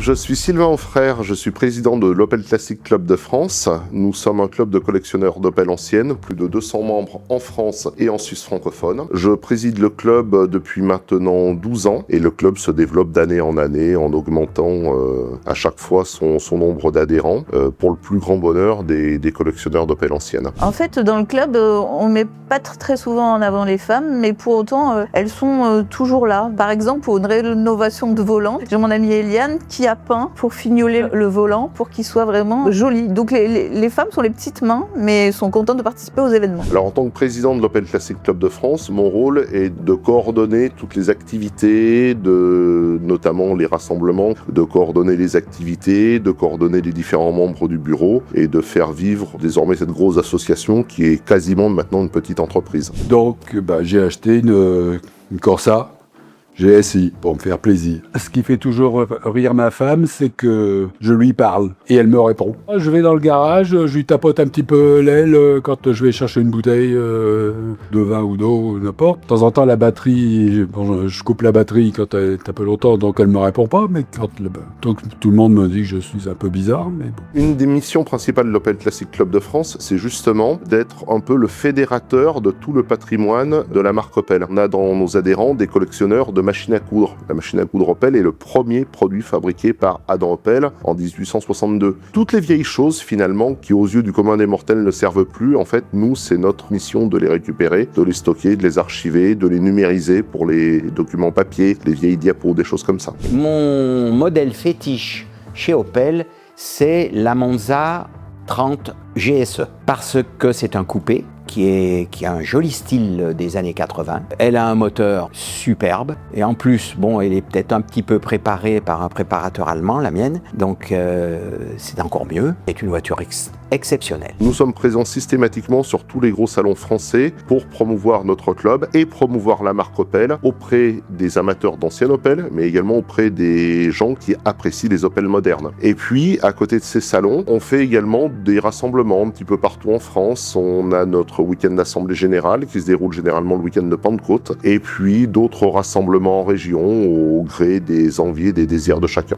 Je suis Sylvain Onfrère, je suis président de l'Opel Classic Club de France. Nous sommes un club de collectionneurs d'Opel anciennes, plus de 200 membres en France et en Suisse francophone. Je préside le club depuis maintenant 12 ans et le club se développe d'année en année en augmentant à chaque fois son nombre d'adhérents pour le plus grand bonheur des collectionneurs d'Opel anciennes. En fait, dans le club, on met pas très souvent en avant les femmes, mais pour autant, elles sont toujours là. Par exemple, pour une rénovation de volant, j'ai mon amie Eliane qui a peint pour fignoler le volant pour qu'il soit vraiment joli. Donc les femmes sont les petites mains, mais sont contentes de participer aux événements. Alors en tant que président de l'Opel Classic Club de France, mon rôle est de coordonner toutes les activités, notamment les rassemblements, de coordonner les activités, de coordonner les différents membres du bureau et de faire vivre désormais cette grosse association qui est quasiment maintenant une petite entreprise. Donc j'ai acheté une Corsa GSI pour me faire plaisir. Ce qui fait toujours rire ma femme, c'est que je lui parle et elle me répond. Je vais dans le garage, je lui tapote un petit peu l'aile quand je vais chercher une bouteille de vin ou d'eau, n'importe. De temps en temps, la batterie, je coupe la batterie quand elle est un peu longtemps, donc elle me répond pas, mais donc tout le monde me dit que je suis un peu bizarre, mais bon. Une des missions principales de l'Opel Classic Club de France, c'est justement d'être un peu le fédérateur de tout le patrimoine de la marque Opel. On a dans nos adhérents des collectionneurs de machine à coudre. La machine à coudre Opel est le premier produit fabriqué par Adam Opel en 1862. Toutes les vieilles choses, finalement, qui aux yeux du commun des mortels ne servent plus, en fait, nous, c'est notre mission de les récupérer, de les stocker, de les archiver, de les numériser pour les documents papier, les vieilles diapos, des choses comme ça. Mon modèle fétiche chez Opel, c'est la Monza 30 GSE, parce que c'est un coupé qui a un joli style des années 80. Elle a un moteur superbe et en plus, elle est peut-être un petit peu préparée par un préparateur allemand, la mienne, donc c'est encore mieux. C'est une voiture exceptionnelle. Nous sommes présents systématiquement sur tous les gros salons français pour promouvoir notre club et promouvoir la marque Opel auprès des amateurs d'anciennes Opel, mais également auprès des gens qui apprécient les Opel modernes. Et puis, à côté de ces salons, on fait également des rassemblements un petit peu partout en France. On a notre week-end d'assemblée générale qui se déroule généralement le week-end de Pentecôte et puis d'autres rassemblements en région au gré des envies et des désirs de chacun.